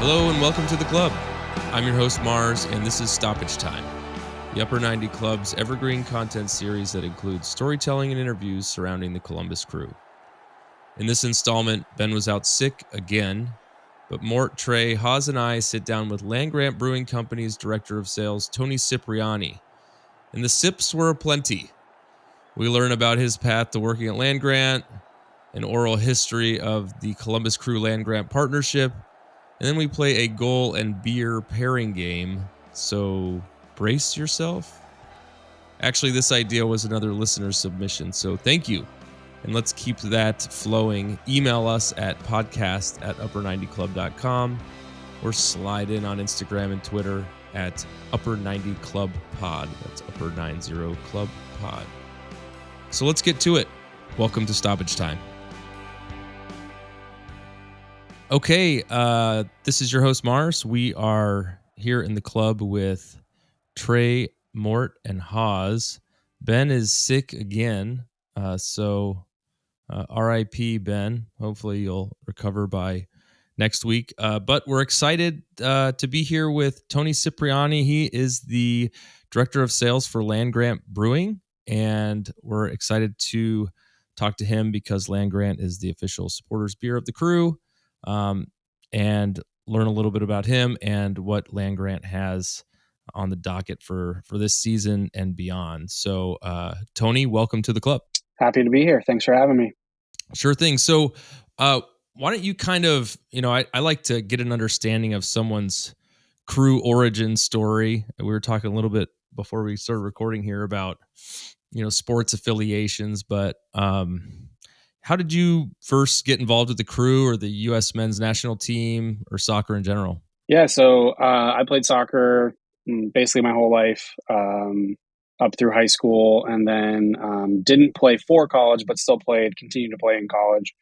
Hello and welcome to the club. I'm your host Mars, and this is Stoppage Time, the Upper 90 Club's Evergreen content series that includes storytelling and interviews surrounding the Columbus Crew. In this installment, Ben was out sick again, but Mort, Trey, Haas, and I sit down with Land Grant Brewing Company's Director of Sales, Tony Cipriani, and the sips were aplenty. We learn about his path to working at Land Grant, an oral history of the Columbus Crew Land Grant partnership, and then we play a goal and beer pairing game, so brace yourself. Actually, this idea was another listener submission, so thank you. And let's keep that flowing. Email us at podcast@upper90club.com or slide in on Instagram and Twitter at upper90clubpod. That's upper90clubpod. So let's get to it. Welcome to Stoppage Time. Okay, this is your host, Mars. We are here in the club with Trey, Mort, and Haas. Ben is sick again, so RIP, Ben. Hopefully you'll recover by next week. But we're excited to be here with Tony Cipriani. He is the Director of Sales for Land Grant Brewing, and we're excited to talk to him because Land Grant is the official supporters beer of the crew. And learn a little bit about him and what Land Grant has on the docket for this season and beyond. So, Tony, welcome to the club. Happy to be here. Thanks for having me. Sure thing. So, why don't you kind of, I like to get an understanding of someone's crew origin story. We were talking a little bit before we started recording here about, sports affiliations, but, how did you first get involved with the crew or the U.S. men's national team or soccer in general? Yeah, so I played soccer basically my whole life up through high school, and then didn't play for college, but still continued to play in college.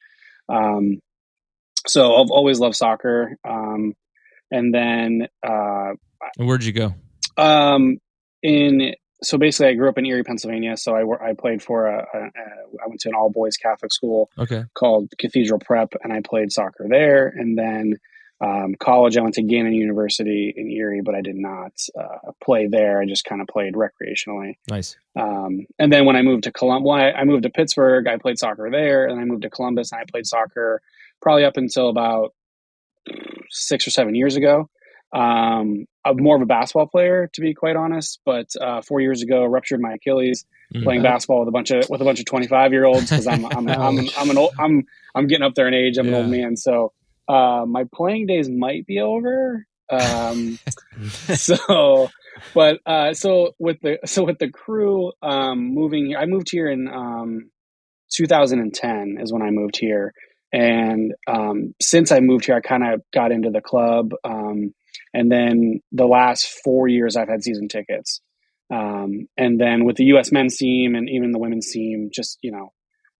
So I've always loved soccer. And then... and where'd you go? So basically, I grew up in Erie, Pennsylvania. So I played for I went to an all boys Catholic school called Cathedral Prep, and I played soccer there. And then college, I went to Gannon University in Erie, but I did not play there. I just kind of played recreationally. Nice. And then when I moved to I moved to Pittsburgh. I played soccer there, and I moved to Columbus, and I played soccer probably up until about 6 or 7 years ago. I'm more of a basketball player, to be quite honest, but 4 years ago ruptured my Achilles playing basketball with a bunch of 25-year-olds because I'm getting up there in age. I'm an old man, so my playing days might be over. So with the crew moving here, I moved here in 2010 is when I moved here, and since I moved here, I kind of got into the club. And then the last 4 years I've had season tickets. And then with the U.S. men's team and even the women's team, just,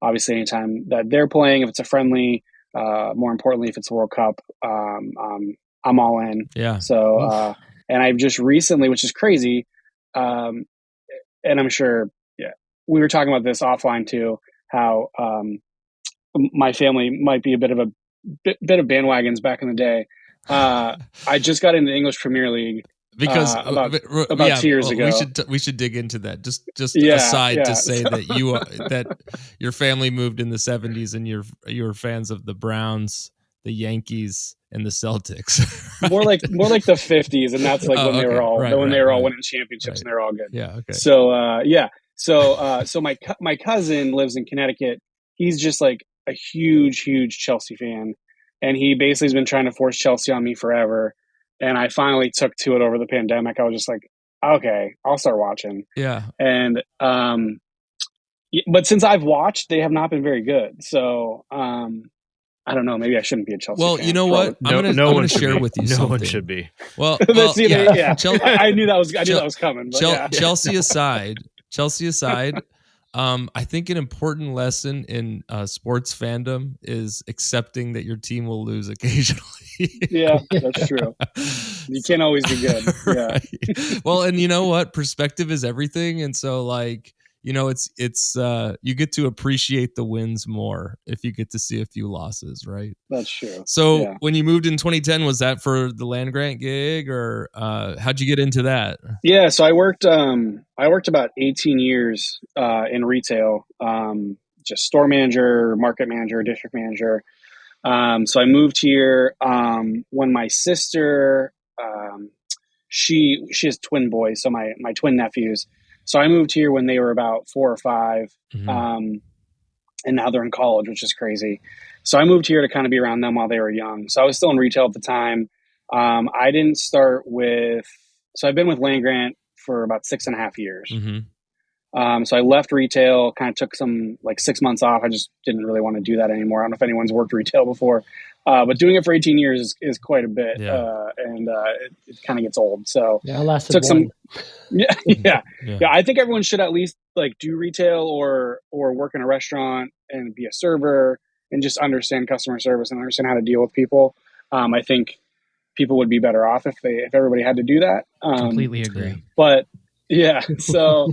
obviously anytime that they're playing, if it's a friendly, more importantly, if it's a World Cup, I'm all in. Yeah. So, and I've just recently, which is crazy, and I'm sure, we were talking about this offline too, how my family might be a bit of bandwagons back in the day. I just got into the English Premier League because about 2 years ago. We should dig into that. Just aside to say that your family moved in the 70s and you're fans of the Browns, the Yankees, and the Celtics. more like the 50s, and that's like when they were all winning championships, and they're all good. Yeah. Okay. So so my cousin lives in Connecticut. He's just like a huge Chelsea fan. And he basically has been trying to force Chelsea on me forever. And I finally took to it over the pandemic. I was just like, okay, I'll start watching. Yeah. And, but since I've watched, they have not been very good. So, I don't know. Maybe I shouldn't be a Chelsea fan. Well, you know what? I'm going to share with you something. No one should be. Well, yeah. I knew that was coming. But Chelsea aside, I think an important lesson in sports fandom is accepting that your team will lose occasionally. Yeah, that's true. You can't always be good. Yeah. Right. Well, and you know what? Perspective is everything. And so it's you get to appreciate the wins more if you get to see a few losses, right? That's true. So Yeah. when you moved in 2010, was that for the land grant gig, or how'd you get into that? Yeah, so I worked about 18 years in retail, just store manager, market manager, district manager. So I moved here when my sister, she has twin boys, so my twin nephews. So I moved here when they were about 4 or 5, and now they're in college, which is crazy. So I moved here to kind of be around them while they were young. So I was still in retail at the time. I didn't start with, so I've been with Land Grant for about 6.5 years. So I left retail, kind of took some like 6 months off. I just didn't really want to do that anymore. I don't know if anyone's worked retail before, but doing it for 18 years is quite a bit. And it kind of gets old. So yeah, I lasted took one. yeah. I think everyone should at least like do retail or work in a restaurant and be a server and just understand customer service and understand how to deal with people. I think people would be better off if everybody had to do that. Completely agree. But yeah, so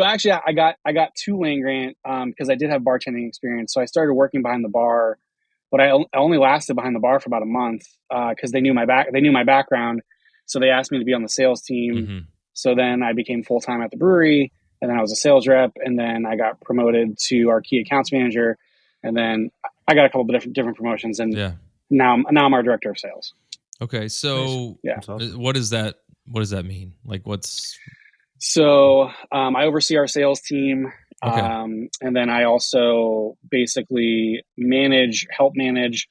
actually I got to Land Grant because I did have bartending experience. So I started working behind the bar, but I only lasted behind the bar for about a month because they knew my background. So they asked me to be on the sales team. So then I became full-time at the brewery, and then I was a sales rep, and then I got promoted to our key accounts manager, and then I got a couple of different promotions, and now I'm our director of sales. Okay, so awesome. what does that mean? Like, what's so I oversee our sales team, and then I also basically help manage.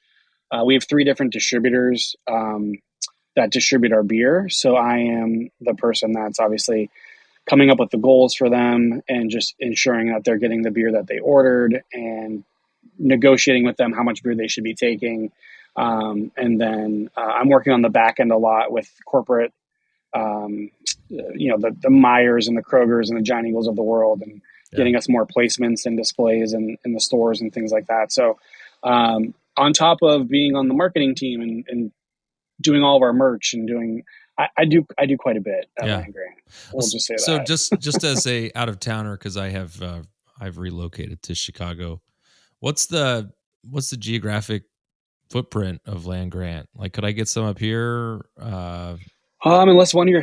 We have 3 different distributors that distribute our beer. So I am the person that's obviously coming up with the goals for them and just ensuring that they're getting the beer that they ordered and negotiating with them how much beer they should be taking. And then I'm working on the back end a lot with corporate, the Myers and the Krogers and the Giant Eagles of the world, and getting us more placements and displays in the stores and things like that. So on top of being on the marketing team and doing all of our merch and doing, I do quite a bit at Land Grant. We'll just say that. So just as a out of towner, because I've relocated to Chicago. What's the geographic footprint of Land Grant? Like, could I get some up here? Unless one of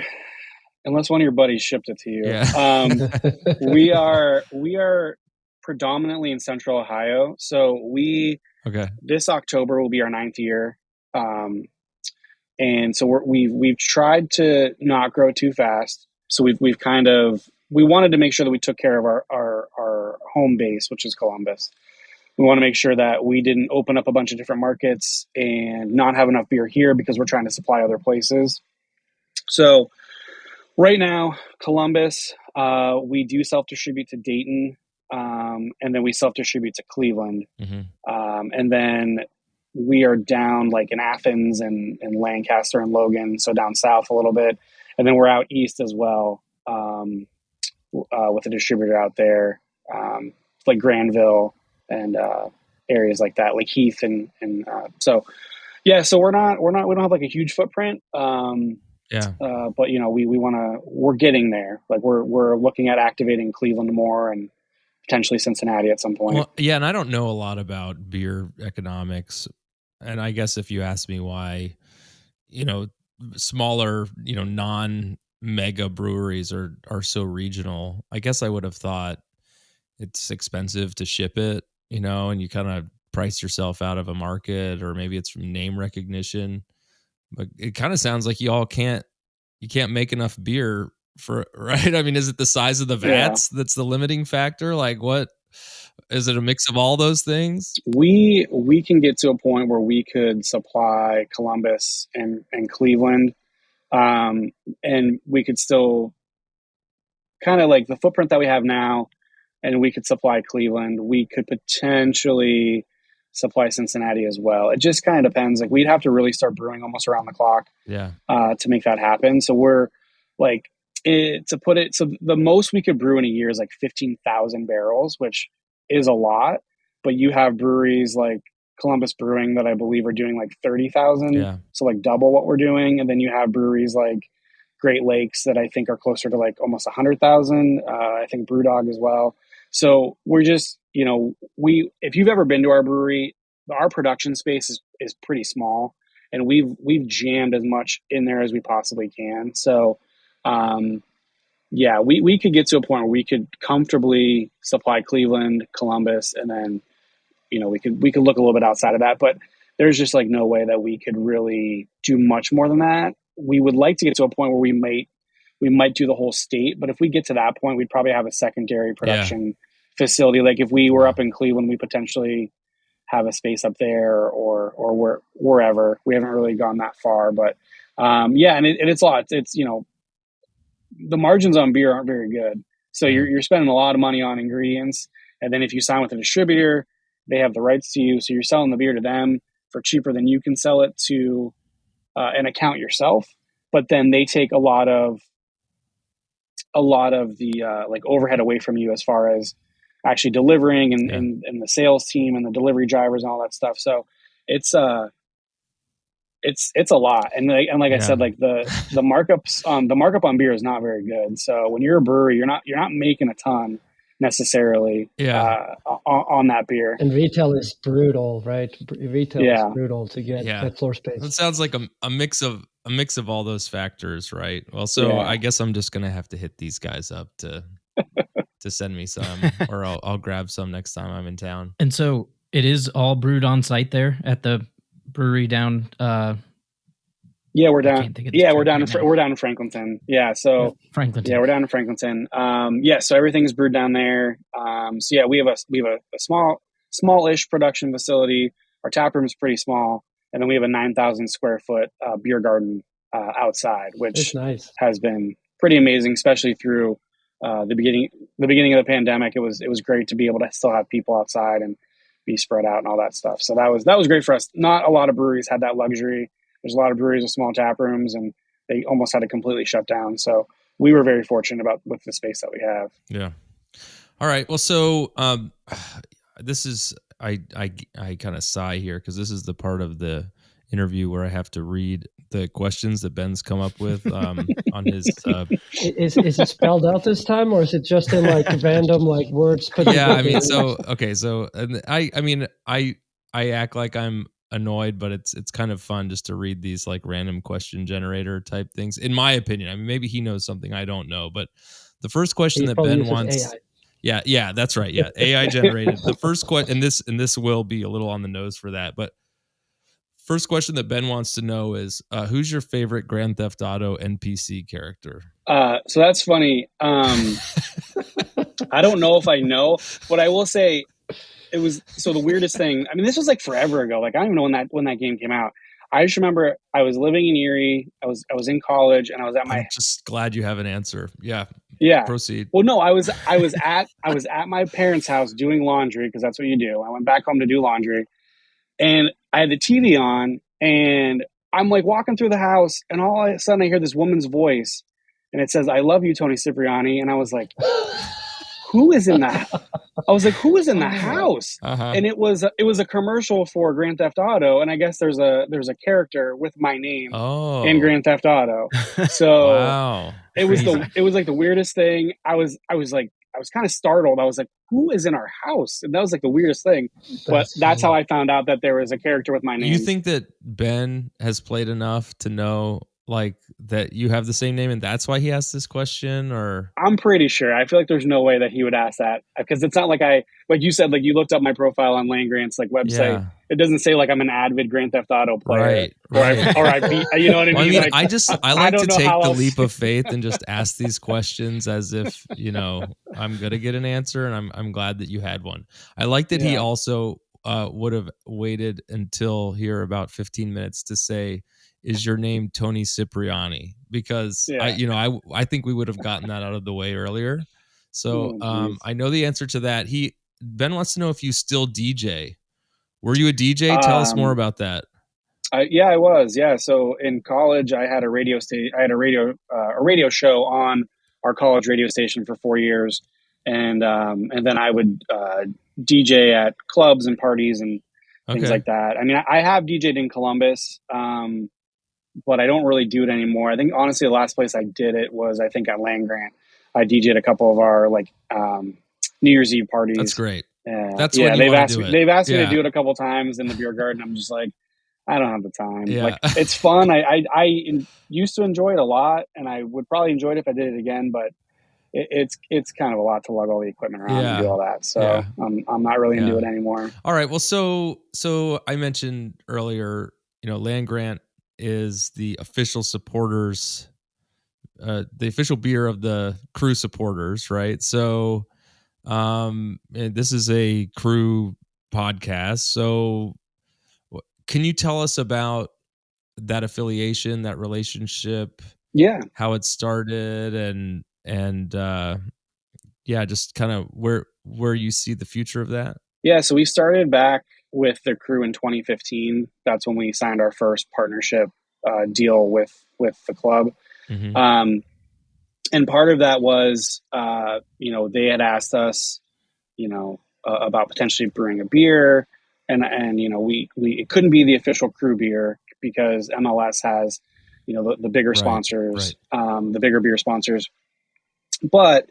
your buddies shipped it to you. Yeah. We are predominantly in Central Ohio. So this October will be our 9th year. And so we've tried to not grow too fast. So we wanted to make sure that we took care of our home base, which is Columbus. We want to make sure that we didn't open up a bunch of different markets and not have enough beer here because we're trying to supply other places. So right now, Columbus, we do self-distribute to Dayton, and then we self-distribute to Cleveland. And then we are down like in Athens and Lancaster and Logan, so down south a little bit. And then we're out east as well with a distributor out there, like Granville and areas like that, like Heath and so yeah. So we don't have like a huge footprint. But we're getting there. Like we're looking at activating Cleveland more and potentially Cincinnati at some point. Well, yeah, and I don't know a lot about beer economics. And I guess if you ask me why, smaller, non-mega breweries are so regional, I guess I would have thought it's expensive to ship it, and you kind of price yourself out of a market, or maybe it's from name recognition. But it kind of sounds like you can't make enough beer for, right? I mean, is it the size of the vats that's the limiting factor? Like, what is it? A mix of all those things? We can get to a point where we could supply Columbus and Cleveland, and we could still kind of like the footprint that we have now, and we could supply Cleveland. We could potentially supply Cincinnati as well. It just kind of depends. Like we'd have to really start brewing almost around the clock, to make that happen. So we're like, so the most we could brew in a year is like 15,000 barrels, which is a lot. But you have breweries like Columbus Brewing that I believe are doing like 30,000, so like double what we're doing. And then you have breweries like Great Lakes that I think are closer to like almost 100,000. I think BrewDog as well. So we're just, if you've ever been to our brewery, our production space is pretty small, and we've jammed as much in there as we possibly can. So, yeah, we could get to a point where we could comfortably supply Cleveland, Columbus, and then we could look a little bit outside of that, but there's just like no way that we could really do much more than that. We would like to get to a point where we might do the whole state, but if we get to that point, we'd probably have a secondary production facility. Like if we were up in Cleveland, we potentially have a space up there or wherever. We haven't really gone that far, but yeah, and it's a lot. It's the margins on beer aren't very good, so you're spending a lot of money on ingredients, and then if you sign with a distributor, they have the rights to you, so you're selling the beer to them for cheaper than you can sell it to an account yourself. But then they take a lot of the like overhead away from you as far as actually delivering and the sales team and the delivery drivers and all that stuff. So it's a lot. And like I said, like the markup on beer is not very good. So when you're a brewery, you're not making a ton necessarily on that beer. And retail is brutal, right? Retail is brutal to get that floor space. It sounds like a mix of all those factors, right? Well, so I guess I'm just gonna have to hit these guys up to send me some, or I'll grab some next time I'm in town. And so it is all brewed on site there at the brewery down. We're down in Franklinton. Yeah, so Franklinton. Yeah, we're down in Franklinton. So everything's brewed down there. So yeah, we have a smallish production facility. Our tap room is pretty small, and then we have a 9,000 square foot beer garden outside, which has been pretty amazing, especially through the beginning of the pandemic. It was great to be able to still have people outside and be spread out and all that stuff. So that was great for us. Not a lot of breweries had that luxury. There's a lot of breweries with small tap rooms, and they almost had to completely shut down. So we were very fortunate with the space that we have. Yeah. All right. Well, so this is I kind of sigh here because this is the part of the interview where I have to read the questions that Ben's come up with on his. Is it spelled out this time, or is it just in like random like words? Yeah, I mean, so I act like I'm annoyed, but it's kind of fun just to read these like random question generator type things. In my opinion, I mean, maybe he knows something I don't know, but the first question that Ben wants. AI. Yeah, that's right. Yeah, AI generated. The first question, and this will be a little on the nose for that, but first question that Ben wants to know is, who's your favorite Grand Theft Auto NPC character? So that's funny. I don't know if I know, but I will say it was the weirdest thing. I mean, this was like forever ago. Like I don't even know when that game came out. I just remember I was living in Erie. I was in college, and I was at my. I'm just glad you have an answer. Yeah. Yeah. Proceed. Well, no, I was at my parents' house doing laundry because that's what you do. I went back home to do laundry, and I had the TV on, and I'm like walking through the house, and all of a sudden I hear this woman's voice, and it says, "I love you, Tony Cipriani," and I was like, "Who is in the?" I was like, "Who is in the house?" And it was a commercial for Grand Theft Auto, and I guess there's a character with my name in Grand Theft Auto. So wow. It was like the weirdest thing. I was kind of startled. I was like, "Who is in our house?" And that was like the weirdest thing. But that's how I found out that there was a character with my name. You think that Ben has played enough to know like that you have the same name and that's why he asked this question? Or I'm pretty sure. I feel like there's no way that he would ask that, because it's not like like you said, like you looked up my profile on Land Grant's like website. Yeah. It doesn't say like I'm an avid Grand Theft Auto player, right. or I beat, you know what I mean? Well, I mean, like, I like to take the leap of faith and just ask these questions as if, I'm going to get an answer, and I'm glad that you had one. I like that he also would have waited until here about 15 minutes to say, "Is your name Tony Cipriani?" Because I think we would have gotten that out of the way earlier. So I know the answer to that. Ben wants to know if you still DJ. Were you a DJ? Tell us more about that. Yeah, I was. Yeah, so in college, I had a radio show on our college radio station for 4 years, and then I would DJ at clubs and parties and things like that. I mean, I have DJed in Columbus. but I don't really do it anymore. I think honestly, the last place I did it was, I think, at Land Grant. I DJ'd a couple of our New Year's Eve parties. That's great. That's yeah, when you they've want asked to do me, it. they've asked me Yeah. to do it a couple times in the beer garden. I'm just like, I don't have the time. Yeah. Like, it's fun. I used to enjoy it a lot, and I would probably enjoy it if I did it again, but it's kind of a lot to lug all the equipment around and do all that. So I'm not really into it anymore. All right. Well, so I mentioned earlier, Land Grant is the official supporters, the official beer of the crew supporters, right? So, and this is a crew podcast. So, can you tell us about that affiliation, that relationship? Yeah. How it started, and just kind of where you see the future of that. Yeah. So we started back with the crew in 2015. That's when we signed our first partnership deal with the club. Mm-hmm. And part of that was, they had asked us, about potentially brewing a beer, and we it couldn't be the official crew beer because MLS has, the bigger sponsors, the bigger beer sponsors, but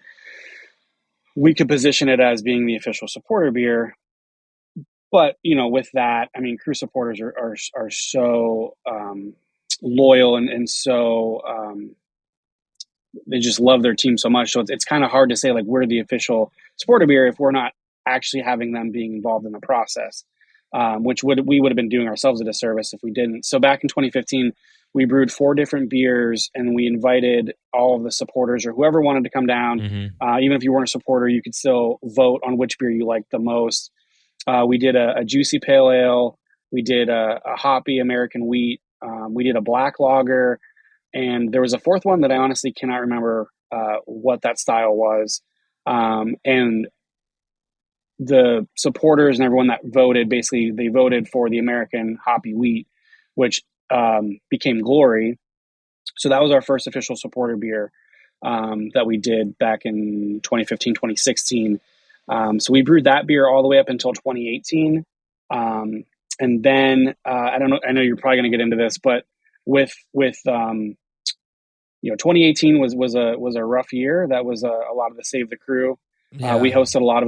we could position it as being the official supporter beer. But, with that, I mean, crew supporters are so loyal and so they just love their team so much. So it's kind of hard to say like we're the official supporter beer if we're not actually having them being involved in the process, which we would have been doing ourselves a disservice if we didn't. So back in 2015, we brewed 4 different beers, and we invited all of the supporters or whoever wanted to come down. Mm-hmm. Even if you weren't a supporter, you could still vote on which beer you liked the most. We did a juicy pale ale. We did a hoppy American wheat. We did a black lager. And there was a 4th one that I honestly cannot remember what that style was. And the supporters and everyone that voted, basically, they voted for the American hoppy wheat, which became Glory. So that was our first official supporter beer that we did back in 2015, 2016. So we brewed that beer all the way up until 2018. And then I don't know, I know you're probably going to get into this, but with 2018 was a rough year. That was a lot of the Save the Crew. Yeah. We hosted a lot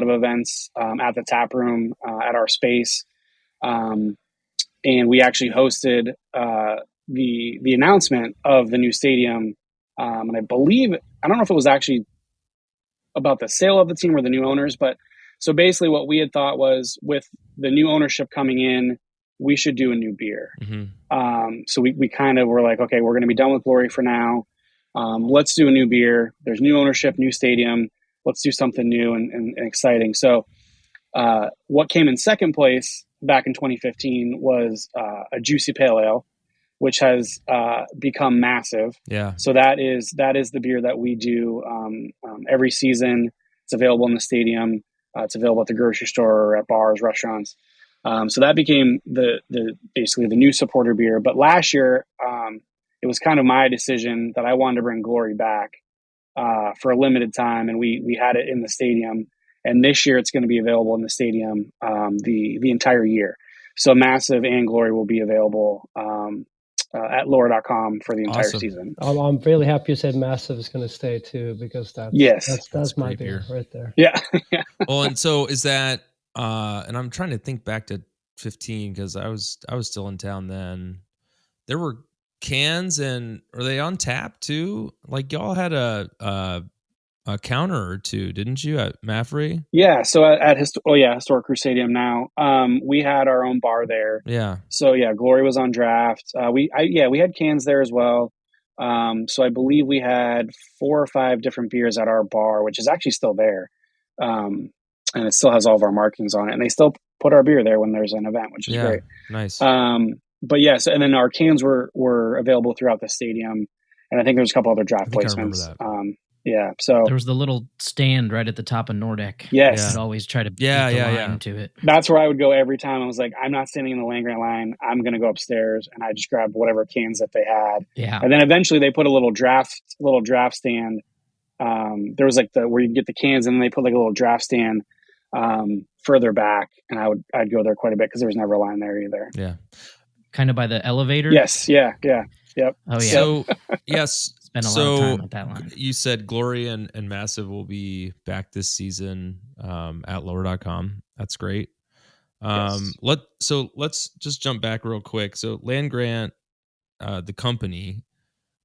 of events at the tap room at our space, and we actually hosted the announcement of the new stadium. And I don't know if it was actually about the sale of the team or the new owners, but so basically what we had thought was with the new ownership coming in, we should do a new beer. Mm-hmm. So we kind of were like, okay, we're going to be done with Glory for now. Let's do a new beer. There's new ownership, new stadium. Let's do something new and exciting. So what came in second place back in 2015 was a juicy pale ale, which has become massive. Yeah. So that is the beer that we do every season. It's available in the stadium. It's available at the grocery store or at bars, restaurants. So that became basically the new supporter beer. But last year, it was kind of my decision that I wanted to bring Glory back for a limited time, and we had it in the stadium. And this year, it's going to be available in the stadium the entire year. So Massive and Glory will be available at Lore.com for the entire season. I'm really happy you said Massive is going to stay too, because that's my beer right there. Yeah. Well, and so is that, and I'm trying to think back to 15 because I was still in town then. There were cans, and are they on tap too? Like y'all had a counter or two, didn't you, at Maffrey? Yeah. So at Historic Crew Stadium now, we had our own bar there. Yeah. So yeah, Glory was on draft. We had cans there as well. So I believe we had 4 or 5 different beers at our bar, which is actually still there. And it still has all of our markings on it, and they still put our beer there when there's an event, which is great. Nice. But yes, and then our cans were available throughout the stadium, and I think there's a couple other draft placements. Yeah, so there was the little stand right at the top of Nordeck. Yes, I'd always try to beat the line to it. That's where I would go every time. I was like, I'm not standing in the Land Grant line. I'm going to go upstairs, and I just grabbed whatever cans that they had. Yeah, and then eventually they put a little draft stand. There was like where you get the cans, and then they put like a little draft stand further back, and I'd go there quite a bit because there was never a line there either. Yeah. kind of by the elevator. Yes. Yeah. Yep. Oh yeah. So yes. Spent a lot of time at that line. You said Glory and Massive will be back this season at lower.com. That's great. Yes. Let's just jump back real quick. So Land Grant, the company,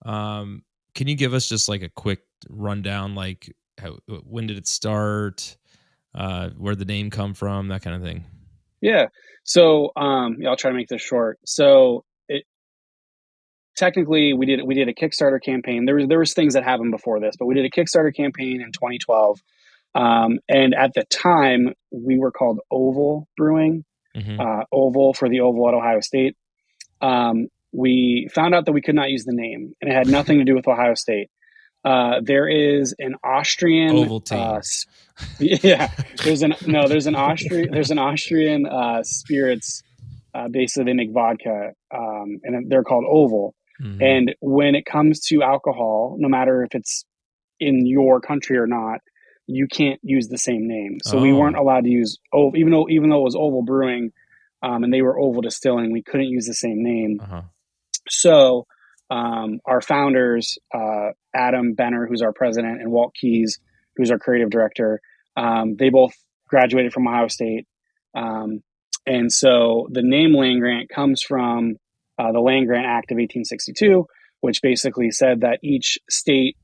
can you give us just like a quick rundown, like when did it start, where the name come from, that kind of thing? Yeah. So I'll try to make this short. So technically we did a Kickstarter campaign. There was things that happened before this, but we did a Kickstarter campaign in 2012. And at the time we were called Oval Brewing, Oval for the Oval at Ohio State. We found out that we could not use the name, and it had nothing to do with Ohio State. There is an Austrian Oval team. There's an Austrian spirits. Basically, they make vodka, and they're called Oval. Mm-hmm. And when it comes to alcohol, no matter if it's in your country or not, you can't use the same name. So we weren't allowed to use Oval, even though it was Oval Brewing, and they were Oval Distilling. We couldn't use the same name. So our founders, Adam Benner, who's our president, and Walt Keys, who's our creative director, they both graduated from Ohio State. And so the name Land Grant comes from the Land Grant Act of 1862, which basically said that each state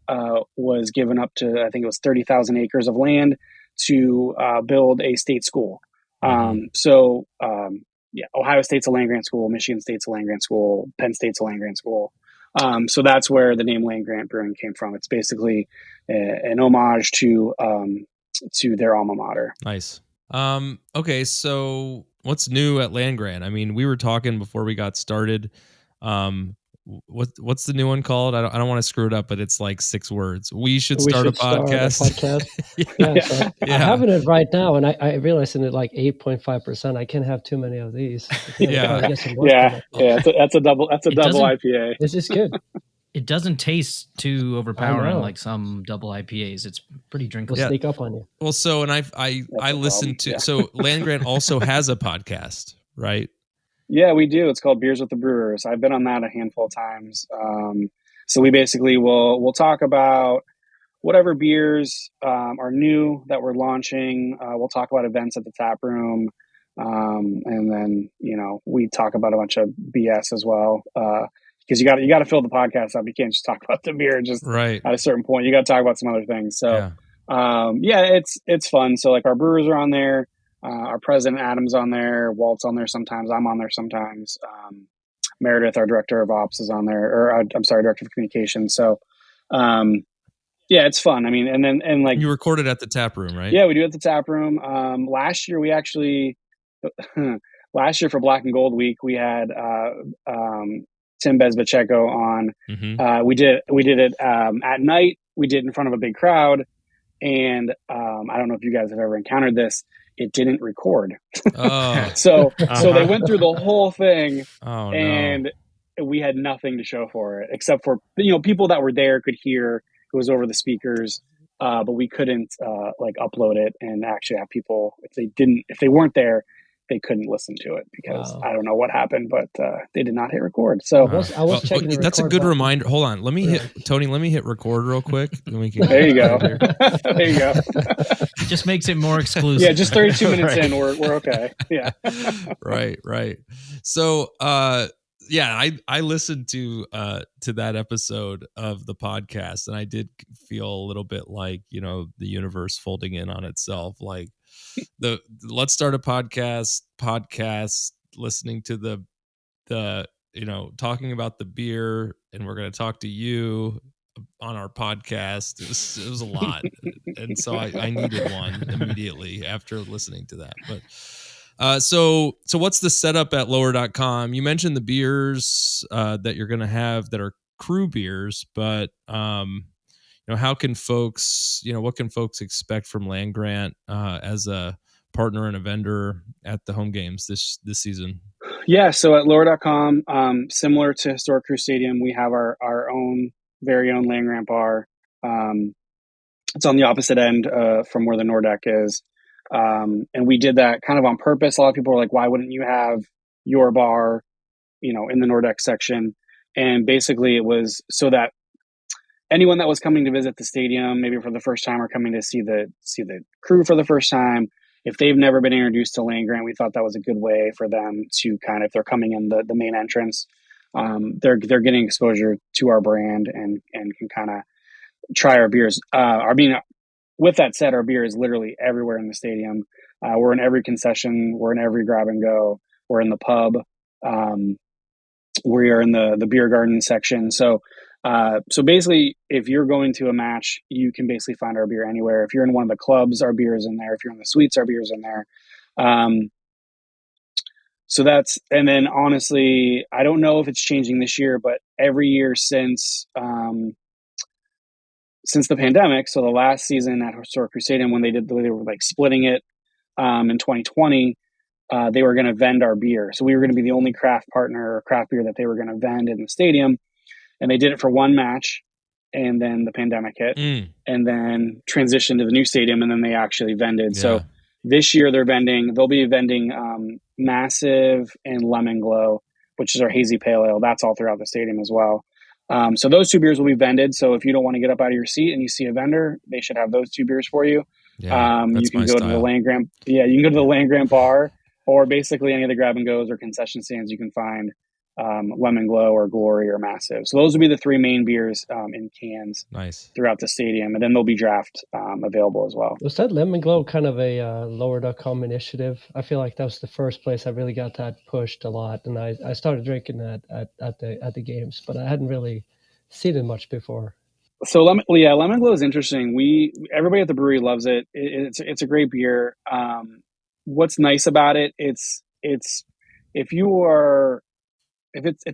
was given up to, I think it was 30,000 acres of land to build a state school. Ohio State's a land grant school, Michigan State's a land grant school, Penn State's a land grant school. So that's where the name Land Grant Brewing came from. It's basically an homage to their alma mater. Nice. Okay, so what's new at Land Grant? I mean, we were talking before we got started. What's the new one called? I don't want to screw it up, but it's like 6 words. We should start a podcast. So I'm having it right now, and I realized in it like 8.5%. I can't have too many of these. That's a double IPA. This is good. It doesn't taste too overpowering like some double IPAs. It's pretty drinkable. We'll sneak up on you. Well, so and I listened to so Land Grant also has a podcast, right? Yeah, we do. It's called Beers with the Brewers. I've been on that a handful of times. So we basically we'll talk about whatever beers are new that we're launching. We'll talk about events at the tap room, and then we talk about a bunch of BS as well. Because you got to fill the podcast up. You can't just talk about the beer just right at a certain point. You got to talk about some other things. So it's fun. So like our brewers are on there. Our president Adam's on there. Walt's on there sometimes. I'm on there sometimes. Meredith, our director of ops, is on there. Or I'm sorry, director of communications. So it's fun. I mean, and like you recorded at the tap room, right? Yeah, we do at the tap room. Last year for Black and Gold Week, we had Tim Bezbacheco on. We did it at night. We did it in front of a big crowd, and I don't know if you guys have ever encountered this. It didn't record. So they went through the whole thing, and we had nothing to show for it except for people that were there could hear. It was over the speakers, but we couldn't upload it and actually have people if they weren't there. They couldn't listen to it because I don't know what happened, but they did not hit record. So I was checking. That's a good reminder. Hold on, let me hit record real quick. There you go. There you go. It just makes it more exclusive. Yeah, just 32 minutes in, we're okay. Yeah. Right. So I listened to that episode of the podcast, and I did feel a little bit like the universe folding in on itself, like. Let's start a podcast listening to the talking about the beer, and we're going to talk to you on our podcast. It was a lot. And so I needed one immediately after listening to that. But so what's the setup at lower.com? You mentioned the beers that you're going to have that are crew beers, but how can folks, what can folks expect from Land Grant as a partner and a vendor at the home games this season? Yeah, so at lower.com, similar to Historic Crew Stadium, we have our very own Land Grant bar. It's on the opposite end from where the Nordeck is. And we did that kind of on purpose. A lot of people were like, why wouldn't you have your bar in the Nordex section. And basically it was so that anyone that was coming to visit the stadium, maybe for the first time, or coming to see the crew for the first time, if they've never been introduced to land grant, we thought that was a good way for them to kind of, if they're coming in the main entrance, they're getting exposure to our brand and can kind of try our beers. With that said, our beer is literally everywhere in the stadium. We're in every concession. We're in every grab and go. We're in the pub. We are in the beer garden section. So basically, if you're going to a match, you can basically find our beer anywhere. If you're in one of the clubs, our beer is in there. If you're in the suites, our beer is in there. And then honestly, I don't know if it's changing this year, but every year since the pandemic, so the last season at Historic Crusading, when they were like splitting it in 2020, they were going to vend our beer. So we were going to be the only craft partner or craft beer that they were going to vend in the stadium. And they did it for one match, and then the pandemic hit, and then transitioned to the new stadium, and then they actually vended. Yeah. So this year they'll be vending Massive and Lemon Glow, which is our hazy pale ale. That's all throughout the stadium as well. So those two beers will be vended. So if you don't want to get up out of your seat and you see a vendor, they should have those two beers for you. Yeah, you can go to the land grant. Yeah, you can go to the land grant bar, or basically any of the grab and goes or concession stands. You can find Lemon Glow or Glory or Massive. So those will be the three main beers in cans throughout the stadium. And then there'll be draft available as well. Was that Lemon Glow kind of a lower.com initiative? I feel like that was the first place I really got that pushed a lot. And I started drinking that at the games, but I hadn't really seen it much before. So Lemon Glow is interesting. Everybody at the brewery loves it. It's a great beer. What's nice about it, it's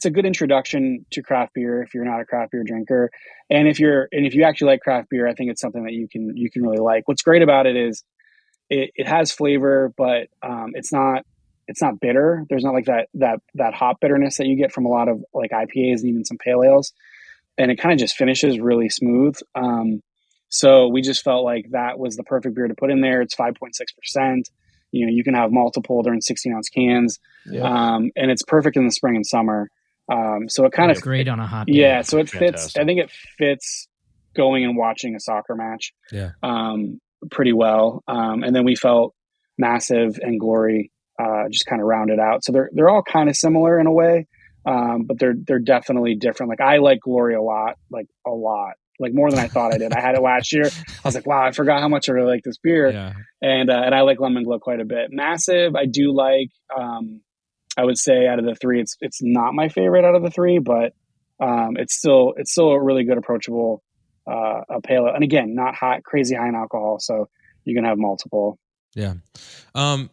a good introduction to craft beer if you're not a craft beer drinker, and if you actually like craft beer, I think it's something that you can really like. What's great about it is it has flavor, but it's not bitter. There's not like that hop bitterness that you get from a lot of like IPAs and even some pale ales, and it kind of just finishes really smooth. So we just felt like that was the perfect beer to put in there. It's 5.6%. You can have multiple. They're in 16-ounce cans, and it's perfect in the spring and summer. So it kind of great on a hot day. Yeah, so it fits. I think it fits going and watching a soccer match. Yeah, pretty well. And then we felt Massive and Glory just kind of rounded out. So they're all kind of similar in a way, but they're definitely different. Like I like Glory a lot, like more than I thought I did. I had it last year. I was like, wow, I forgot how much I really like this beer. Yeah. And I like Lemon Glow quite a bit. Massive, I do like. I would say out of the three, it's not my favorite out of the three, but it's still a really good approachable a pale ale. And again, not crazy high in alcohol, so you can have multiple. Yeah.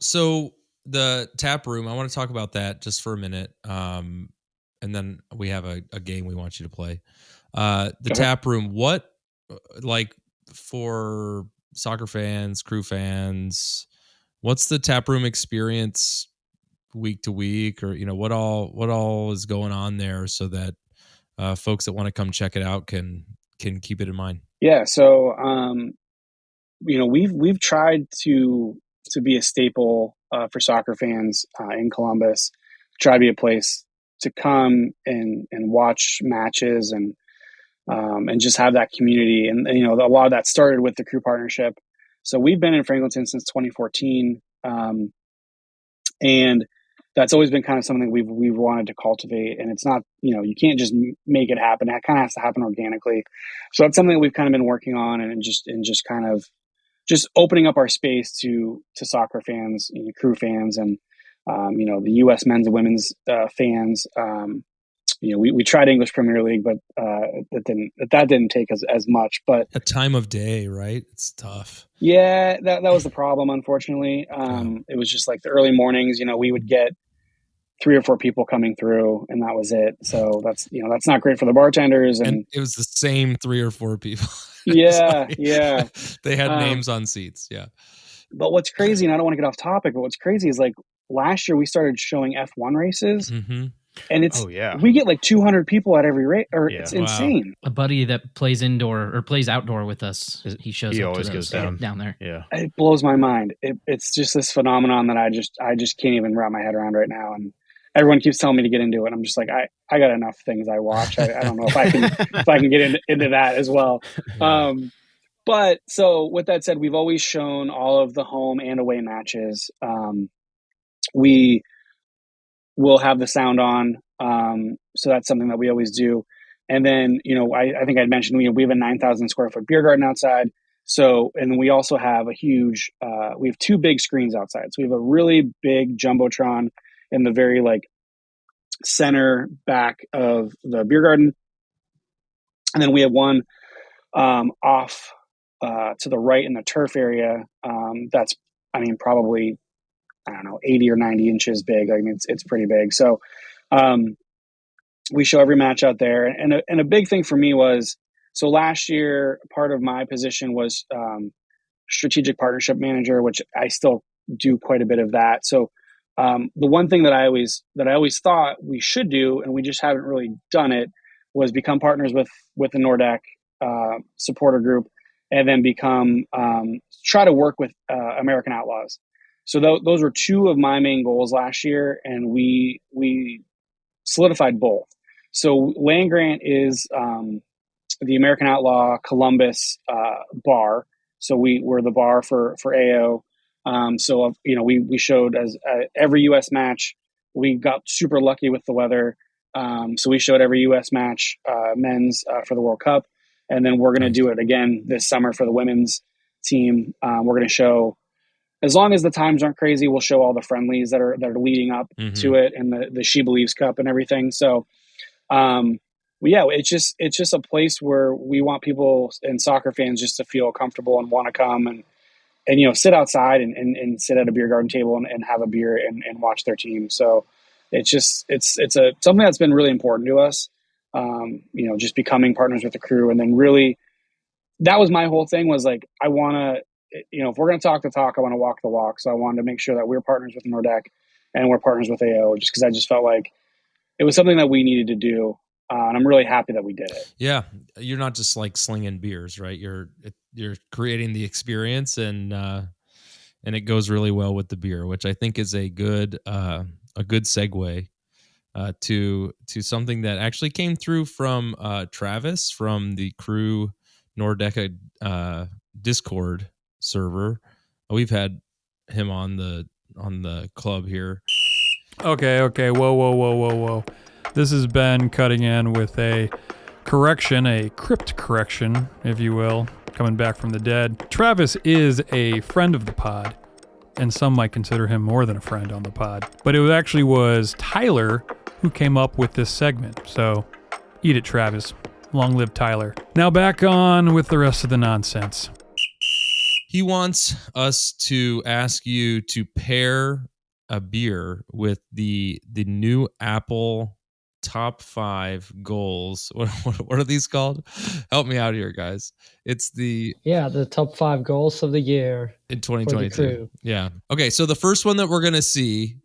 So the tap room, I want to talk about that just for a minute. And then we have a game we want you to play. The tap room, what, like, for soccer fans, crew fans, what's the tap room experience week to week, or what all is going on there, so that folks that want to come check it out can keep it in mind? Yeah, so we've tried to be a staple for soccer fans in Columbus, try to be a place to come and watch matches and just have that community. And a lot of that started with the crew partnership. So we've been in Franklinton since 2014, and that's always been kind of something we've wanted to cultivate. And it's not, you can't just make it happen. It kind of has to happen organically. So that's something that we've kind of been working on, and just kind of just opening up our space to soccer fans, crew fans, and the U.S. men's and women's fans. We tried English Premier League, but that didn't take as much. But a time of day, right? It's tough. Yeah, that was the problem, unfortunately. It was just like the early mornings. We would get 3 or 4 people coming through, and that was it. So that's not great for the bartenders. And it was the same 3 or 4 people. Yeah, yeah. They had names on seats. Yeah. But what's crazy, and I don't want to get off topic, but what's crazy is like last year we started showing F1 races. Mm-hmm. And we get like 200 people at every race, it's insane. A buddy that plays indoor or plays outdoor with us, he always goes down there. Yeah, it blows my mind. It's just this phenomenon that I just can't even wrap my head around right now. everyone keeps telling me to get into it. I'm just like, I got enough things I watch. I don't know if I can get into that as well. Yeah. But so with that said, we've always shown all of the home and away matches. We will have the sound on. So that's something that we always do. And then, I think I'd mentioned, we have a 9,000 square foot beer garden outside. So, and then we also have we have two big screens outside. So we have a really big Jumbotron in the very center back of the beer garden. And then we have one off to the right in the turf area. That's, probably, I don't know, 80 or 90 inches big. It's pretty big. So we show every match out there. And a big thing for me was, so last year, part of my position was strategic partnership manager, which I still do quite a bit of that. So the one thing that I always thought we should do, and we just haven't really done it, was become partners with the Nordec supporter group, and then try to work with American Outlaws. So those were two of my main goals last year, and we solidified both. So Land Grant is the American Outlaw Columbus bar. So we're the bar for AO. So we showed as every U.S. match. We got super lucky with the weather. So we showed every U.S. match, men's for the World Cup, and then we're going to do it again this summer for the women's team. We're going to show, as long as the times aren't crazy, we'll show all the friendlies that are leading up to it, and the She Believes Cup and everything. So, it's just a place where we want people and soccer fans just to feel comfortable and want to come and sit outside and sit at a beer garden table and have a beer and watch their team. So it's something that's been really important to us. Just becoming partners with the crew, and then really, that was my whole thing, was like, I want to, if we're going to talk the talk, I want to walk the walk. So I wanted to make sure that we're partners with Nordec and we're partners with AO, just because I just felt like it was something that we needed to do. And I'm really happy that we did it. Yeah. You're not just like slinging beers, right? You're creating the experience, and it goes really well with the beer, which I think is a good segue to something that actually came through from Travis from the Crew Nordeca Discord server. We've had him on the club here. Okay. Whoa. This has been cutting in with a correction, a crypt correction, if you will, coming back from the dead. Travis is a friend of the pod, and some might consider him more than a friend on the pod. But it actually was Tyler who came up with this segment. So eat it, Travis. Long live Tyler. Now back on with the rest of the nonsense. He wants us to ask you to pair a beer with the new Apple top 5 goals. What are these called? Help me out here, guys. It's the top 5 goals of the year in 2022. Yeah. Okay, so the first one that we're going to see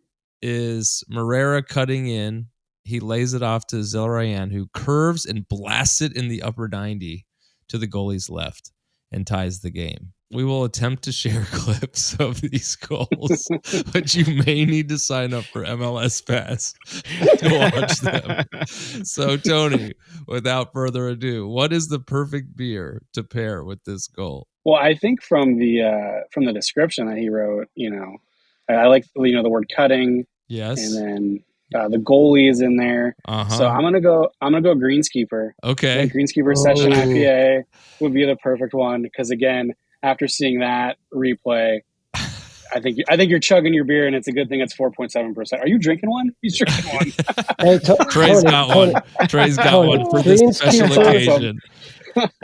is Morera cutting in. He lays it off to Zelrayan, who curves and blasts it in the upper 90 to the goalie's left and ties the game. We will attempt to share clips of these goals, but you may need to sign up for MLS Pass to watch them. So, Tony, without further ado, what is the perfect beer to pair with this goal? Well, I think from the description that he wrote, I like the word cutting. Yes, and then the goalie is in there. So I'm gonna go Greenskeeper. Okay, Greenskeeper Session IPA would be the perfect one, because again, after seeing that replay, I think you're chugging your beer, and it's a good thing it's 4.7%. Are you drinking one? He's drinking one. Trey's got one. Trey's got one for this special occasion.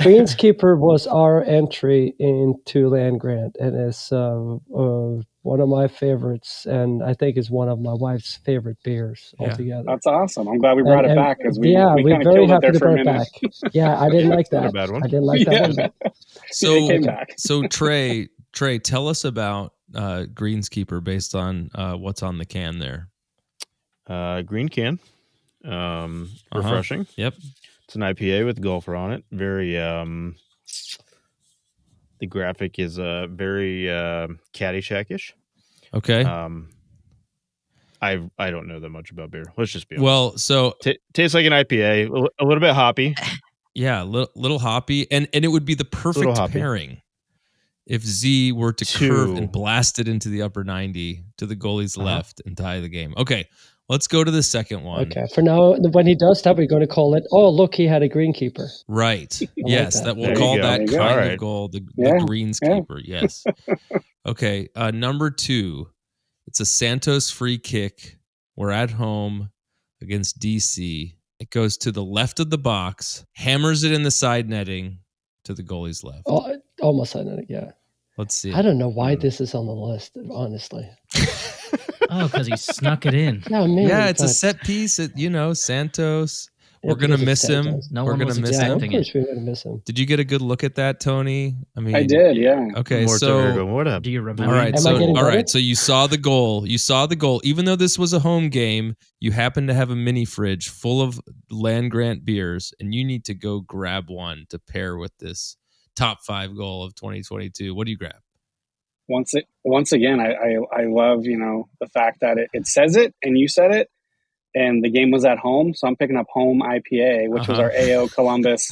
Greenskeeper was our entry into Land Grant, and it's one of my favorites, and I think is one of my wife's favorite beers altogether. That's awesome. I'm glad we brought it back, because we we're kind of very killed happy it there to for a bring it minute. back. Yeah, I didn't like that. Not a bad one. I didn't like that one. So, it came back. So Trey, tell us about Greenskeeper based on what's on the can there. Green can, refreshing. Yep. It's an IPA with golfer on it. Very, the graphic is very Caddyshack-ish. Okay. I don't know that much about beer. Let's just be honest. Well, so tastes like an IPA, a little bit hoppy. Yeah, little hoppy, and it would be the perfect pairing if Z were to curve and blast it into the upper 90 to the goalie's left and tie the game. Okay, let's go to the second one. Okay, for now, when he does that, we're going to call it, oh, look, he had a greenkeeper. Right. Yes, like that we'll call that kind of goal the greenskeeper. Yes. Okay, number 2, it's a Santos free kick. We're at home against DC. It goes to the left of the box, hammers it in the side netting to the goalie's left. Oh, almost side netting, yeah. Let's see. I don't know why this is on the list, honestly. Oh, because he snuck it in. Yeah, man, yeah, it's a set piece. Santos. We're gonna miss him. No We're one was gonna miss him. Of course, we're gonna miss him. Did you get a good look at that, Tony? I mean, I did. Yeah. Okay, so what up? Do you remember? All right, so you saw the goal. You saw the goal. Even though this was a home game, you happen to have a mini fridge full of Land Grant beers, and you need to go grab one to pair with this top 5 goal of 2022. What do you grab? Once again, I love the fact that it says it and you said it. And the game was at home, so I'm picking up Home IPA, which was our AO Columbus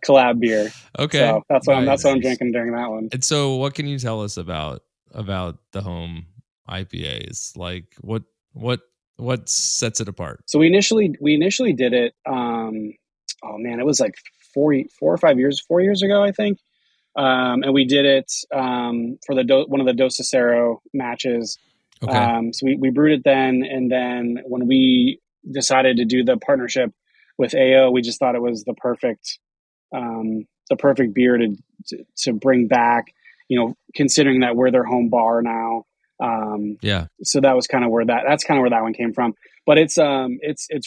collab beer. Okay, so that's what I'm drinking during that one. And so, what can you tell us about the Home IPAs? Like, what sets it apart? So we initially did it. It was like 4 or 5 years, 4 years ago, I think. And we did it for one of the Dos Acero matches. Okay. So we brewed it then, and then when we decided to do the partnership with AO, we just thought it was the perfect beer to bring back. Considering that we're their home bar now. So that was kind of where that's kind of where that one came from. But it's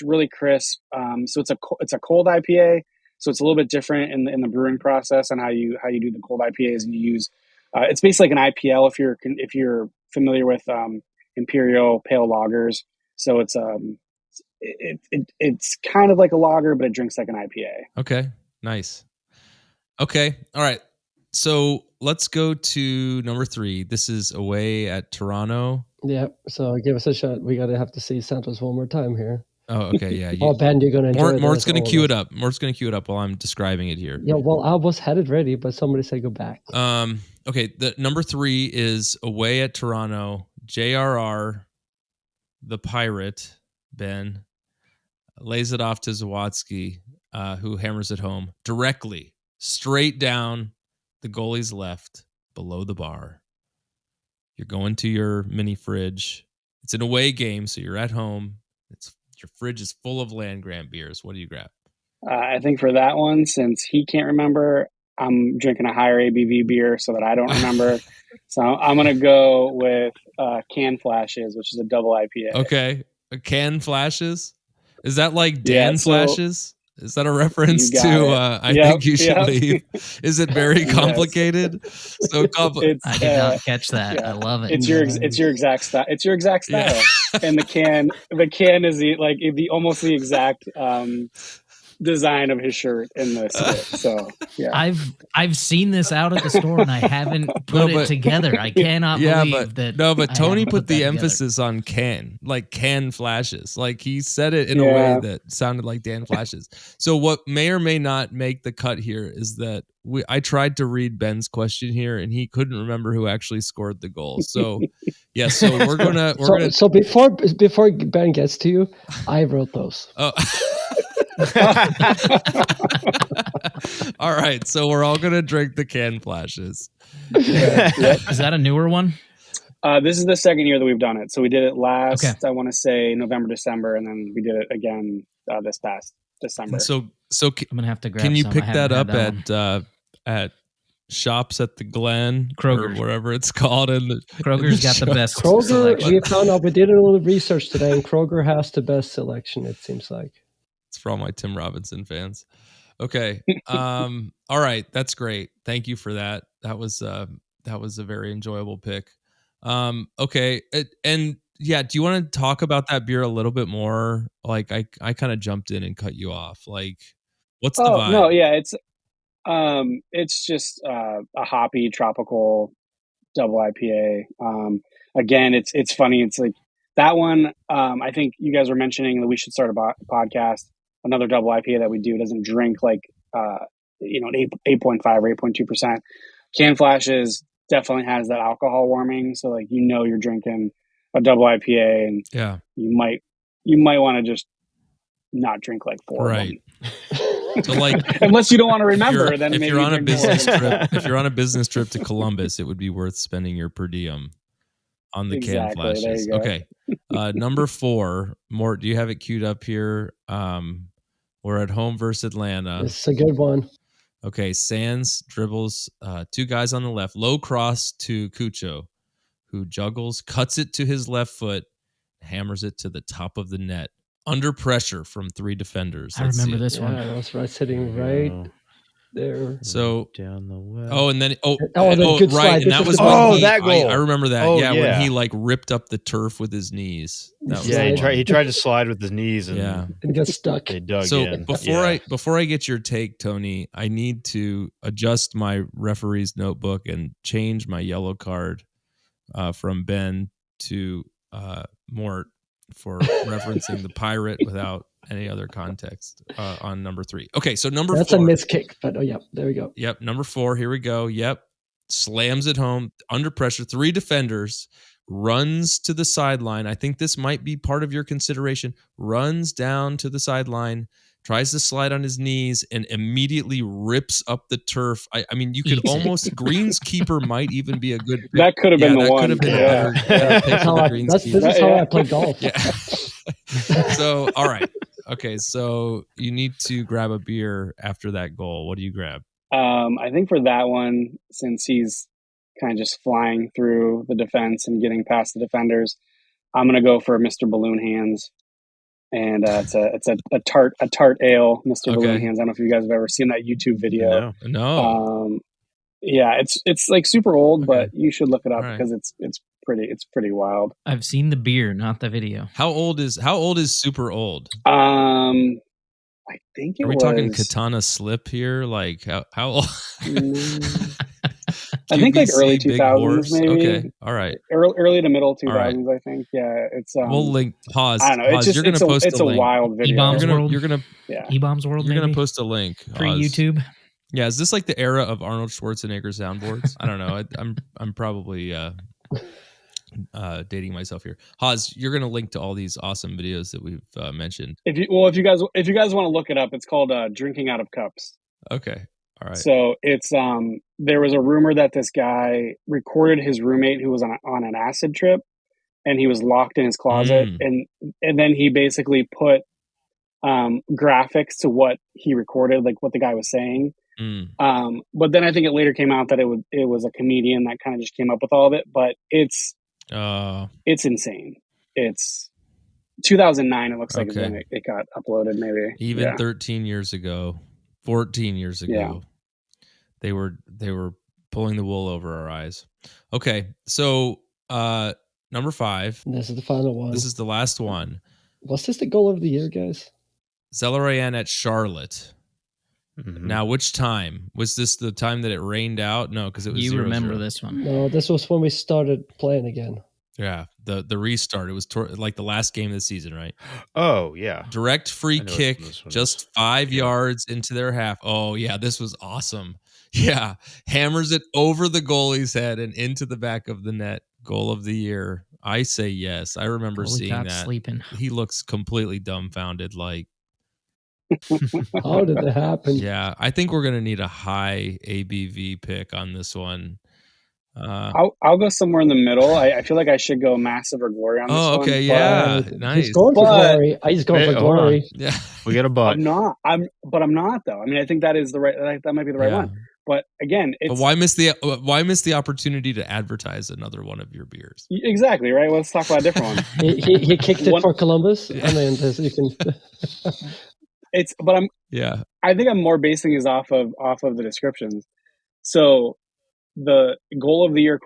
really crisp. So it's a cold IPA. So it's a little bit different in the brewing process and how you do the cold IPAs, and you use. It's basically like an IPL if you're familiar with imperial pale lagers. So it's it's kind of like a lager, but it drinks like an IPA. Okay, nice. Okay, all right. So let's go to number 3. This is away at Toronto. Yeah. So give us a shot. We have to see Santos one more time here. Oh, okay, yeah. Ben, you're going to enjoy Mort's going to cue it up. Mort's going to cue it up while I'm describing it here. Yeah, well, I was headed ready, but somebody said go back. Okay, the number 3 is away at Toronto. JRR, the Pirate, Ben, lays it off to Zawadzki, who hammers it home directly, straight down the goalie's left, below the bar. You're going to your mini fridge. It's an away game, so you're at home. Your fridge is full of Land Grant beers. What do you grab? I think for that one, since he can't remember, I'm drinking a higher ABV beer so that I don't remember. So I'm going to go with Can Flashes, which is a double IPA. Okay. Can Flashes? Is that like Dan Flashes? Is that a reference to I think you should leave? Is it very complicated? Yes. So I did not catch that. Yeah. I love it. It's your exact style. It's your exact style. Yeah. And the can is almost the exact design of his shirt in the split. So yeah, I've seen this out at the store and I haven't put it together. I cannot believe that. No, but Tony put the emphasis on can, like Can Flashes. Like he said it in a way that sounded like Dan Flashes. So what may or may not make the cut here is that I tried to read Ben's question here and he couldn't remember who actually scored the goal. So yeah, so we're gonna So before Ben gets to you, I wrote those. Oh. All right, so we're all gonna drink the Can Flashes. Is that a newer one? This is the second year that we've done it. So we did it last, I want to say November, December, and then we did it again this past December. So I'm gonna have to grab. Can you some. pick that up at Shops at the Glen, Kroger, or whatever it's called? Kroger's got the best. Kroger. Selection. We found out. We did a little research today, and Kroger has the best selection. It seems like. It's for all my Tim Robinson fans. Okay. All right. That's great. Thank you for that. That was a very enjoyable pick. Okay. And yeah, do you want to talk about that beer a little bit more? Like I kind of jumped in and cut you off. Like what's the vibe? No, yeah, it's just a hoppy tropical double IPA. Again, it's funny. It's like that one, I think you guys were mentioning that we should start a podcast. Another double IPA that we do doesn't drink like, you know, 8.5 or 8.2%. Can Flashes definitely has that alcohol warming. So like, you know, you're drinking a double IPA and Yeah. you might want to just not drink like 4 Right. of them. So like, unless you don't want to remember, then if maybe you're on a drink more. business trip, if you're on a business trip to Columbus, it would be worth spending your per diem on the Can Exactly, there Flashes. you go. Okay. Number 4, Mort, do you have it queued up here? We're at home versus Atlanta. It's a good one. Okay, Sands dribbles 2 guys on the left, low cross to Cucho, who juggles, cuts it to his left foot, hammers it to the top of the net. Under pressure from 3 defenders. I remember this one. Yeah, that's right, sitting right there. So down the well. Oh, and then the good slide. right, and This that is was the when best Oh, one. that goal. I remember that. Oh, yeah, when yeah. he like ripped up the turf with his knees. That was Yeah, the one. he tried to slide with his knees and Yeah. And got stuck. they dug So in. before I get your take, Tony, I need to adjust my referee's notebook and change my yellow card from Ben to Mort for referencing the pirate without any other context on number 3. Okay, so number 4. That's a miss kick, but yeah, there we go. Yep, number 4. Here we go. Yep, slams it home under pressure. 3 defenders, runs to the sideline. I think this might be part of your consideration. Runs down to the sideline, tries to slide on his knees, and immediately rips up the turf. I mean, you could almost greenskeeper might even be a good pick. That could have been the that one. could have been Yeah. a better pick for the This greenskeeper. is how I play golf. Yeah. So, all right. Okay, so you need to grab a beer after that goal. What do you grab? I think for that one, since he's kind of just flying through the defense and getting past the defenders, I'm gonna go for Mr. Balloon Hands, and it's a tart ale, Mr. Balloon Hands. I don't know if you guys have ever seen that YouTube video. No. Yeah, it's like super old, Okay. but you should look it up All right. because it's pretty wild. I've seen the beer, not the video. How old is super old? I think it Are we was. talking Katana Slip here? Like how old? I think like QVC, early Big 2000s, Horse? maybe. Okay, all right. Early to middle 2000s, right. I think. Yeah, it's. We'll link. Pause. I don't know. Pause. It's just You're gonna post it's a a link. wild video. E-bombs World? You're gonna Yeah. E-Bombs World, You're maybe? gonna post a link. Pre-YouTube? Yeah, is this like the era of Arnold Schwarzenegger soundboards? I don't know. I'm probably dating myself here. Haas, you're gonna link to all these awesome videos that we've mentioned. If you guys want to look it up, it's called Drinking Out of Cups. Okay. All right. So it's there was a rumor that this guy recorded his roommate who was on an acid trip, and he was locked in his closet, and then he basically put graphics to what he recorded, like what the guy was saying. But then I think it later came out that it was a comedian that kind of just came up with all of it. But it's insane. It's 2009. It looks like is when it got uploaded. Maybe even 13 years ago, 14 years ago, they were pulling the wool over our eyes. Okay, so number 5. This is the final one. This is the last one. Was this the goal of the year, guys? Zelarayan at Charlotte. Mm-hmm. Now, which time? Was this the time that it rained out? No, because it was 0-0. Remember this one. No, this was when we started playing again. Yeah, the restart. It was like the last game of the season, right? Oh, yeah. Direct free kick, just 5 Yeah. yards into their half. Oh, yeah, this was awesome. Yeah, hammers it over the goalie's head and into the back of the net. Goal of the year. I say yes. I remember Goalie seeing caught that. sleeping. He looks completely dumbfounded. Like, How did that happen? yeah, I think we're gonna need a high ABV pick on this one. I'll go somewhere in the middle. I feel like I should go Massive or Glory on this one. Oh, okay, yeah, nice. He's going for glory. He's going for hold on. glory. Yeah, We got a butt. I'm not though. I mean, I think that is the right. That might be the right Yeah. one. But again, it's But why miss the opportunity to advertise another one of your beers? exactly right. Let's talk about a different one. He kicked it for Columbus. I mean, you can. I think I'm more basing this off of the descriptions. So the goal of the year ?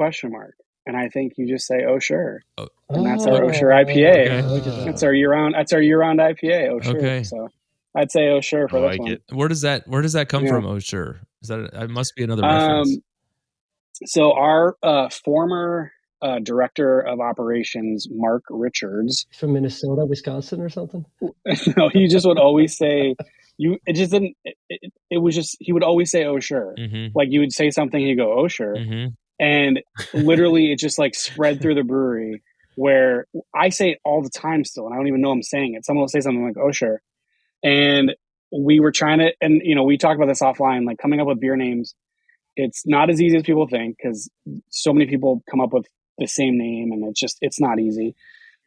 And I think you just say, "Oh sure," and that's our Oh Sure IPA. Okay. That's our year-round IPA. Oh sure. Okay. So I'd say "Oh sure" for I this like one. it. Where does that come Yeah. from? Oh, sure. Is that it must be another reference? So our former director of operations, Mark Richards, from Minnesota, Wisconsin, or something. No, he just would always say, it just didn't. It was just he would always say, "Oh sure," like you would say something, he'd go, "Oh sure," and literally it just like spread through the brewery. Where I say it all the time still, and I don't even know I'm saying it. Someone will say something like, "Oh sure," and we were trying to, and we talked about this offline, like coming up with beer names. It's not as easy as people think because so many people come up with the same name, and it's not easy.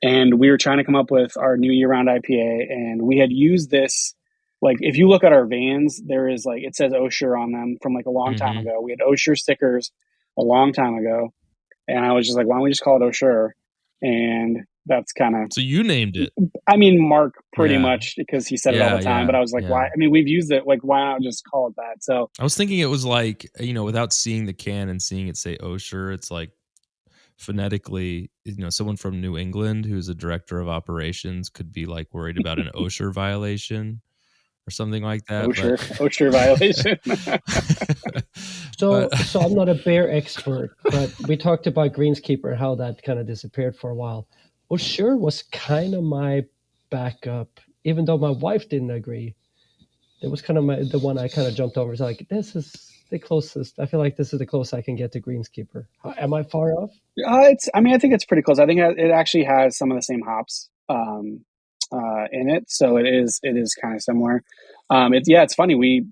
And we were trying to come up with our new year-round IPA, and we had used this. Like, if you look at our vans, there is like it says Osher on them from like a long time ago. We had Osher stickers a long time ago, and I was just like, why don't we just call it Osher? And that's kind of, so you named it. I mean, Mark pretty much because he said it all the time. But I was like, why? I mean, we've used it. Like, why not just call it that? So I was thinking it was like, without seeing the can and seeing it say Osher, it's like phonetically, someone from New England who's a director of operations could be like worried about an Osher violation or something like that. Osher violation. So I'm not a beer expert, but we talked about Greenskeeper, how that kind of disappeared for a while. Osher was kind of my backup, even though my wife didn't agree. It was kind of the one I kind of jumped over. It's like, this is the closest. I feel like this is the closest I can get to Greenskeeper. Am I far off? I think it's pretty close. I think it actually has some of the same hops in it, so it is kind of similar. It's funny. We,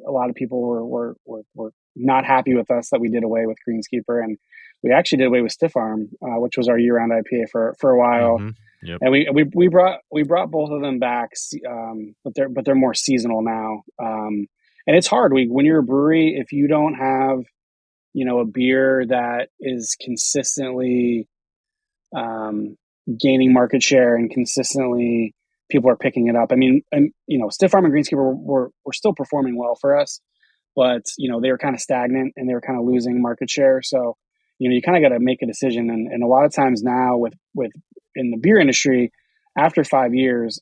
a lot of people were not happy with us that we did away with Greenskeeper, and we actually did away with Stiff Arm, which was our year-round IPA for a while. Yep. And we brought both of them back, but they're more seasonal now. And it's hard. When you're a brewery, if you don't have, a beer that is consistently gaining market share and consistently people are picking it up. I mean, and Stiff Arm and Greenskeeper were still performing well for us, but they were kind of stagnant and they were kind of losing market share. So you kind of got to make a decision. And a lot of times now with in the beer industry, after 5 years,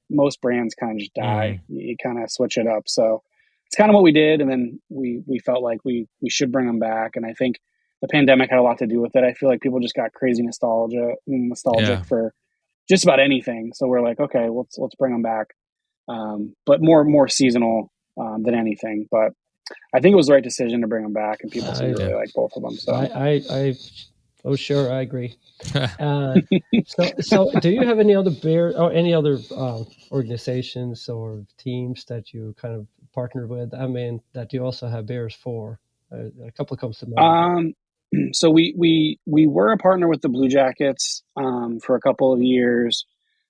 most brands kind of just die. You kind of switch it up. So it's kind of what we did. And then we felt like we should bring them back. And I think the pandemic had a lot to do with it. I feel like people just got crazy nostalgic for just about anything. So we're like, okay, let's bring them back. But more seasonal than anything. But I think it was the right decision to bring them back, and people seem to really like both of them. So oh sure, I agree. So do you have any other beer or any other organizations or teams that you kind of partner with? I mean, that you also have beers for? A couple comes to mind. So we were a partner with the Blue Jackets for a couple of years,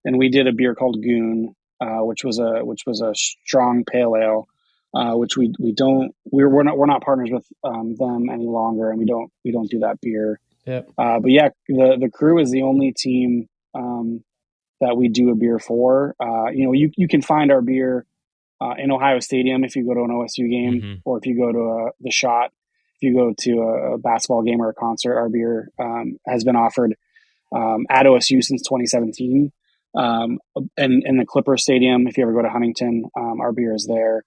and we did a beer called Goon, which was a strong pale ale, which we're not partners with them any longer, and we don't do that beer. Yep. But yeah, the Crew is the only team that we do a beer for. You can find our beer in Ohio Stadium if you go to an OSU game, or if you go to the Shot. If you go to a basketball game or a concert, our beer has been offered at OSU since 2017. And in the Clipper Stadium, if you ever go to Huntington, our beer is there.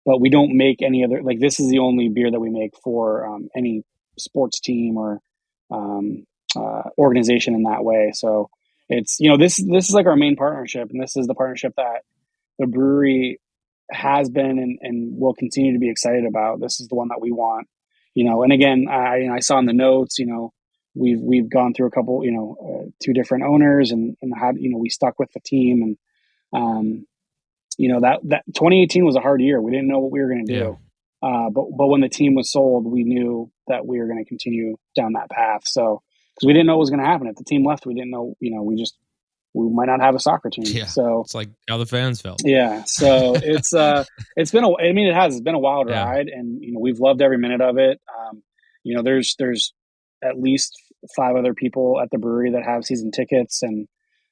But we don't make any other, like, this is the only beer that we make for any sports team or organization in that way. So it's, this is like our main partnership, and this is the partnership that the brewery has been and will continue to be excited about. This is the one that we want. And again, I saw in the notes, we've gone through a couple, 2 different owners and had, we stuck with the team, and that 2018 was a hard year. We didn't know what we were going to do. But when the team was sold, we knew that we were going to continue down that path. So, because we didn't know what was going to happen. If the team left, we didn't know, we might not have a soccer team. Yeah. So it's like how the fans felt. Yeah. So it's been it's been a wild ride, and, we've loved every minute of it. There's at least 5 other people at the brewery that have season tickets, and,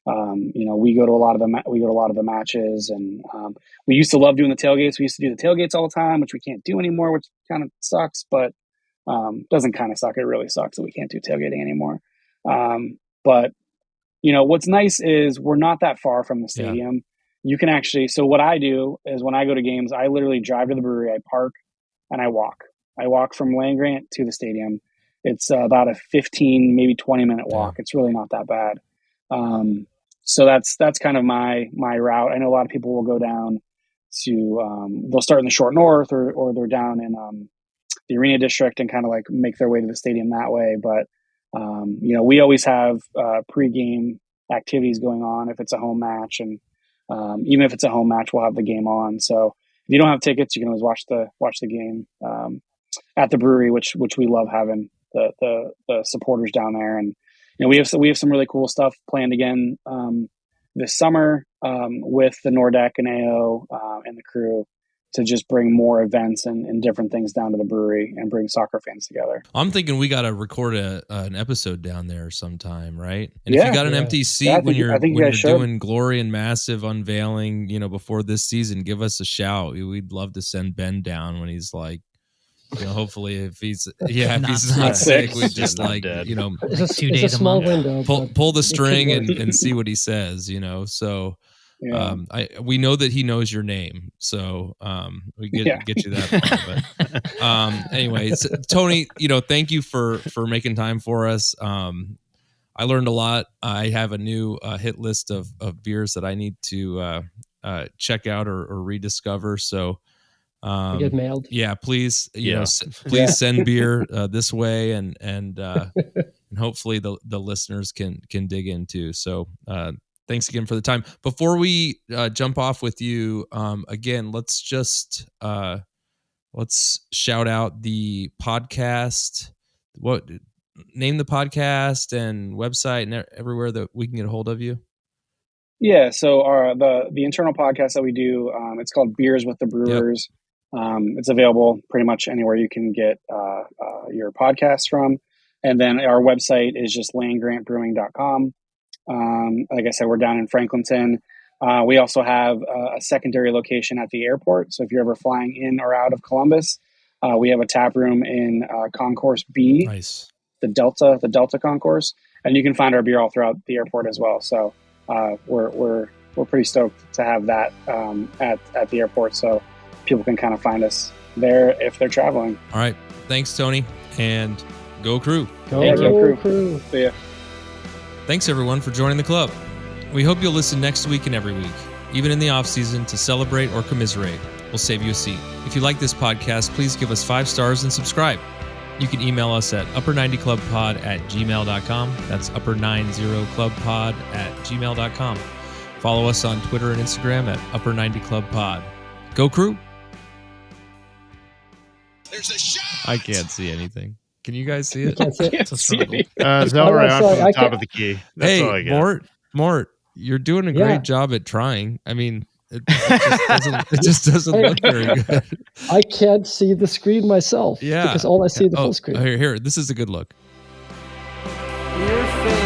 we go to a lot of the matches, and, we used to love doing the tailgates. We used to do the tailgates all the time, which we can't do anymore, which kind of sucks, but, doesn't kind of suck. It really sucks that we can't do tailgating anymore. But what's nice is we're not that far from the stadium. Yeah. You can actually, so what I do is when I go to games, I literally drive to the brewery, I park, and I walk. I walk from Land Grant to the stadium. It's about a 15, maybe 20-minute walk. It's really not that bad. So that's kind of my route. I know a lot of people will go down to they'll start in the short north, or they're down in the arena district and kind of like make their way to the stadium that way. But we always have pregame activities going on if it's a home match, and even if it's a home match, we'll have the game on. So if you don't have tickets, you can always watch the game at the brewery, which we love having the supporters down there. And we have some really cool stuff planned again this summer with the Nordeck and AO and the crew, to just bring more events and different things down to the brewery and bring soccer fans together. I'm thinking we got to record an episode down there sometime, right? And if you got an empty seat when you're doing Glory and Massive unveiling, before this season, give us a shout. We'd love to send Ben down when he's like, hopefully if he's not sick, we just it's 2 days, a small window. Pull the string and see what he says, So. Yeah. We know that he knows your name, so we get you that far. But anyway, Tony, thank you for making time for us. I learned a lot. I have a new hit list of beers that I need to check out or rediscover. So get mailed. Yeah, please, please send beer this way, and hopefully the listeners can dig into. So. Thanks again for the time. Before we jump off with you, again, let's shout out the podcast. Name the podcast and website and everywhere that we can get a hold of you. Yeah, so the internal podcast that we do, it's called Beers with the Brewers. Yep. It's available pretty much anywhere you can get your podcasts from. And then our website is just landgrantbrewing.com. Like I said, we're down in Franklinton. We also have a secondary location at the airport. So if you're ever flying in or out of Columbus, we have a tap room in Concourse B, nice. the Delta Concourse, and you can find our beer all throughout the airport as well. So we're pretty stoked to have that at the airport, so people can kind of find us there if they're traveling. All right, thanks, Tony, and go Crew. Go Crew. See ya. Thanks, everyone, for joining the club. We hope you'll listen next week and every week, even in the off-season, to celebrate or commiserate. We'll save you a seat. If you like this podcast, please give us 5 stars and subscribe. You can email us at upper90clubpod@gmail.com. That's upper90clubpod@gmail.com. Follow us on Twitter and Instagram at upper90clubpod. Go Crew! There's a shot! I can't see anything. Can you guys see it? It's a struggle. Zelra on from the top of the key. That's all I got. Mort, you're doing a great job at trying. I mean, it just doesn't look very good. I can't see the screen myself. Yeah. Because all I see is the full screen. Here. This is a good look. Your face.